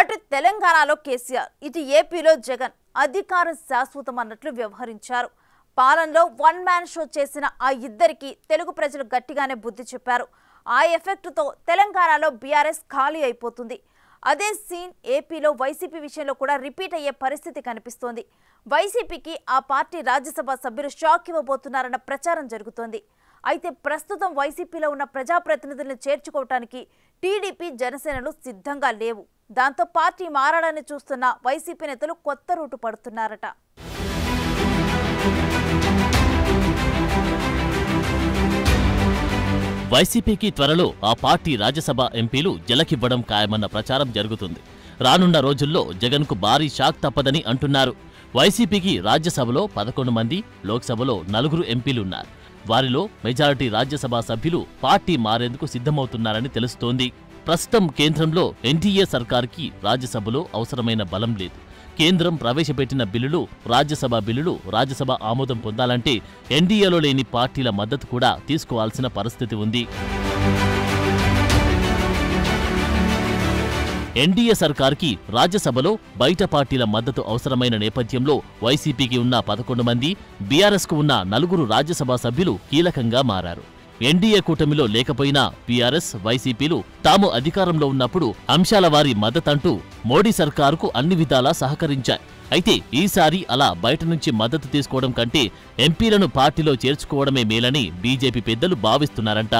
అటు తెలంగాణలో కేసీఆర్, ఇటు ఏపీలో జగన్ అధికార శాశ్వతం అన్నట్లు వ్యవహరించారు. పాలనలో వన్ మ్యాన్ షో చేసిన ఆ ఇద్దరికి తెలుగు ప్రజలు గట్టిగానే బుద్ధి చెప్పారు. ఆ ఎఫెక్ట్తో తెలంగాణలో బీఆర్ఎస్ ఖాళీ అయిపోతుంది. అదే సీన్ ఏపీలో వైసీపీ విషయంలో కూడా రిపీట్ అయ్యే పరిస్థితి కనిపిస్తోంది. వైసీపీకి ఆ పార్టీ రాజ్యసభ సభ్యులు షాక్ ఇవ్వబోతున్నారన్న ప్రచారం జరుగుతోంది. అయితే ప్రస్తుతం వైసీపీలో ఉన్న ప్రజాప్రతినిధులను చేర్చుకోవటానికి టీడీపీ, జనసేనలు సిద్ధంగా లేవు. దాంతో పార్టీ మారాలని చూస్తున్న వైసీపీ నేతలు కొత్త రూటు పడుతున్నారట. వైసీపీకి త్వరలో ఆ పార్టీ రాజ్యసభ ఎంపీలు జలకివ్వడం ఖాయమన్న ప్రచారం జరుగుతుంది. రానున్న రోజుల్లో జగన్కు భారీ షాక్ తప్పదని అంటున్నారు. వైసీపీకి రాజ్యసభలో 11 మంది, లోక్సభలో 4 ఎంపీలున్నారు. వారిలో మెజారిటీ రాజ్యసభ సభ్యులు పార్టీ మారేందుకు సిద్ధమవుతున్నారని తెలుస్తోంది. ప్రస్తుతం కేంద్రంలో ఎన్డీఏ సర్కార్కి రాజ్యసభలో అవసరమైన బలం లేదు. కేంద్రం ప్రవేశపెట్టిన బిల్లులు, రాజ్యసభ ఆమోదం పొందాలంటే ఎన్డీఏలో లేని పార్టీల మద్దతు కూడా తీసుకోవాల్సిన పరిస్థితి ఉంది. ఎన్డీఏ సర్కార్కి రాజ్యసభలో బయట పార్టీల మద్దతు అవసరమైన నేపథ్యంలో వైసీపీకి ఉన్న 11 మంది, బీఆర్ఎస్కు ఉన్న 4 రాజ్యసభ సభ్యులు కీలకంగా మారారు. ఎన్డీఏ కూటమిలో లేకపోయినా బీఆర్ఎస్, వైసీపీలు తాము అధికారంలో ఉన్నప్పుడు అంశాల వారి మద్దతంటూ మోడీ సర్కారుకు అన్ని విధాలా సహకరించాయి. అయితే ఈసారి అలా బయట నుంచి మద్దతు తీసుకోవడం కంటే ఎంపీలను పార్టీలో చేర్చుకోవడమే మేలని బీజేపీ పెద్దలు భావిస్తున్నారంట.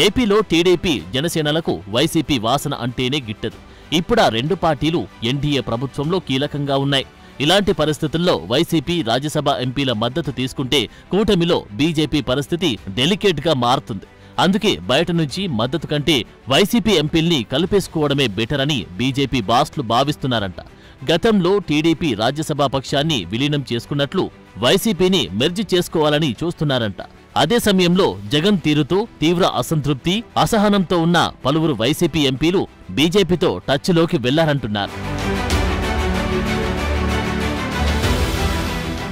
ఏపీలో టీడీపీ, జనసేనలకు వైసీపీ వాసన అంటేనే గిట్టదు. ఇప్పుడా 2 పార్టీలు ఎన్డీఏ ప్రభుత్వంలో కీలకంగా ఉన్నాయి. ఇలాంటి పరిస్థితుల్లో వైసీపీ రాజ్యసభ ఎంపీల మద్దతు తీసుకుంటే కూటమిలో బీజేపీ పరిస్థితి డెలికేట్గా మారుతుంది. అందుకే బయట నుంచి మద్దతు కంటే వైసీపీ ఎంపీల్ని కలిపేసుకోవడమే బెటర్ అని బీజేపీ బాస్లు భావిస్తున్నారంట. గతంలో టీడీపీ రాజ్యసభ పక్షాన్ని విలీనం చేసుకున్నట్లు వైసీపీని మెర్జ్ చేసుకోవాలని చూస్తున్నారంట. అదే సమయంలో జగన్ తీరుతో తీవ్ర అసంతృప్తి, అసహనంతో ఉన్న పలువురు వైసీపీ ఎంపీలు బీజేపీతో టచ్లోకి వెళ్లారంటున్నారు.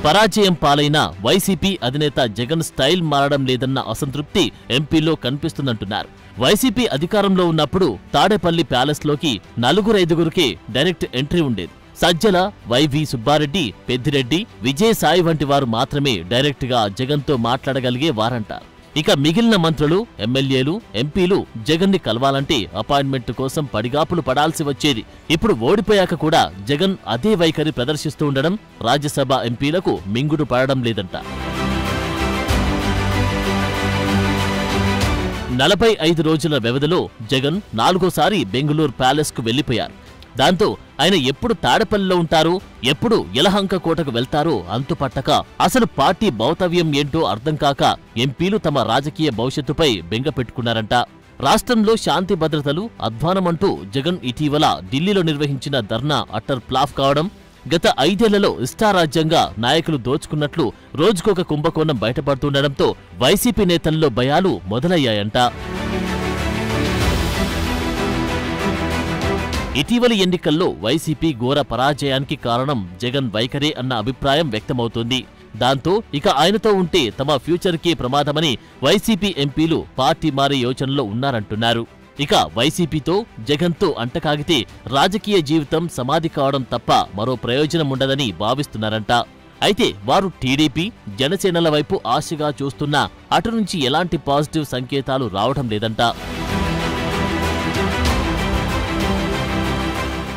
పరాజయం పాలైన వైసీపీ అధినేత జగన్ స్టైల్ మారడం లేదన్న అసంతృప్తి ఎంపీల్లో కనిపిస్తుందంటున్నారు. వైసీపీ అధికారంలో ఉన్నప్పుడు తాడేపల్లి ప్యాలెస్లోకి 4-5 డైరెక్ట్ ఎంట్రీ ఉండేది. సజ్జల, వైవి సుబ్బారెడ్డి, పెద్దిరెడ్డి, విజయసాయి వంటి వారు మాత్రమే డైరెక్ట్గా జగన్తో మాట్లాడగలిగే వారంటారు. ఇక మిగిలిన మంత్రులు, ఎమ్మెల్యేలు, ఎంపీలు జగన్ని కలవాలంటే అపాయింట్మెంట్ కోసం పడిగాపులు పడాల్సి వచ్చేది. ఇప్పుడు ఓడిపోయాక కూడా జగన్ అదే వైఖరి ప్రదర్శిస్తూ ఉండడం రాజ్యసభ ఎంపీలకు మింగుడు పడడం లేదంట. 45 రోజుల వ్యవధిలో జగన్ 4వ బెంగళూరు ప్యాలెస్కు వెళ్లిపోయారు. దాంతో ఆయన ఎప్పుడు తాడపల్లిలో ఉంటారో, ఎప్పుడు యలహంక కోటకు వెళ్తారో అంతుపట్టక, అసలు పార్టీ భౌతవ్యం ఏంటో అర్థం కాక ఎంపీలు తమ రాజకీయ భవిష్యత్తుపై బెంగ పెట్టుకున్నారంట. రాష్ట్రంలో శాంతి భద్రతలు అధ్వానమంటూ జగన్ ఇటీవల ఢిల్లీలో నిర్వహించిన ధర్నా అట్టర్ ఫ్లాప్ కావడం, గత 5 ఏళ్లలో ఇష్టారాజ్యంగా నాయకులు దోచుకున్నట్లు రోజుకొక కుంభకోణం బయటపడుతుండటంతో వైసీపీ నేతల్లో భయాలు మొదలయ్యాయంట. ఇటీవలి ఎన్నికల్లో వైసీపీ ఘోర పరాజయానికి కారణం జగన్ వైఖరే అన్న అభిప్రాయం వ్యక్తమవుతోంది. దాంతో ఇక ఆయనతో ఉంటే తమ ఫ్యూచర్కే ప్రమాదమని వైసీపీ ఎంపీలు పార్టీ మారే యోచనలో ఉన్నారంటున్నారు. ఇక వైసీపీతో, జగన్తో అంటకాగితే రాజకీయ జీవితం సమాధి కావడం తప్ప మరో ప్రయోజనం ఉండదని భావిస్తున్నారంట. అయితే వారు టీడీపీ, జనసేనల వైపు ఆశగా చూస్తున్నా అటు నుంచి ఎలాంటి పాజిటివ్ సంకేతాలు రావడం లేదంట.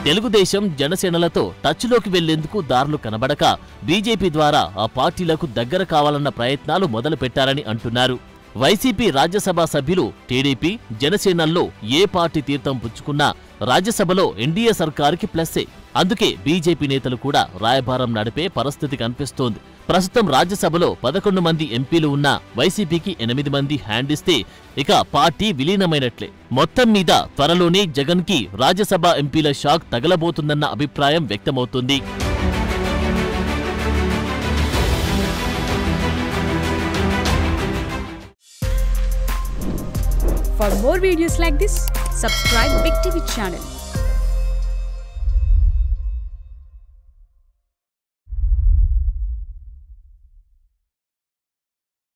తెలుగుదేశం, జనసేనలతో టచ్లోకి వెళ్లేందుకు దారులు కనబడక బీజేపీ ద్వారా ఆ పార్టీలకు దగ్గర కావాలన్న ప్రయత్నాలు మొదలుపెట్టారని అంటున్నారు. వైసీపీ రాజ్యసభ సభ్యులు టీడీపీ, జనసేనల్లో ఏ పార్టీ తీర్థం పుచ్చుకున్నా రాజ్యసభలో ఎన్డీఏ సర్కారుకి ప్లస్సే. అందుకే బీజేపీ నేతలు కూడా రాయబారం నడిపే పరిస్థితి కనిపిస్తోంది. ప్రస్తుతం రాజ్యసభలో 11 మంది ఎంపీలు ఉన్నా వైసీపీకి 8 మంది హ్యాండ్ ఇస్తే ఇక పార్టీ విలీనమైనట్లే. మొత్తం మీద త్వరలోనే జగన్కి రాజ్యసభ ఎంపీల షాక్ తగలబోతుందన్న అభిప్రాయం వ్యక్తమవుతుంది. For more videos like this, subscribe Big TV channel.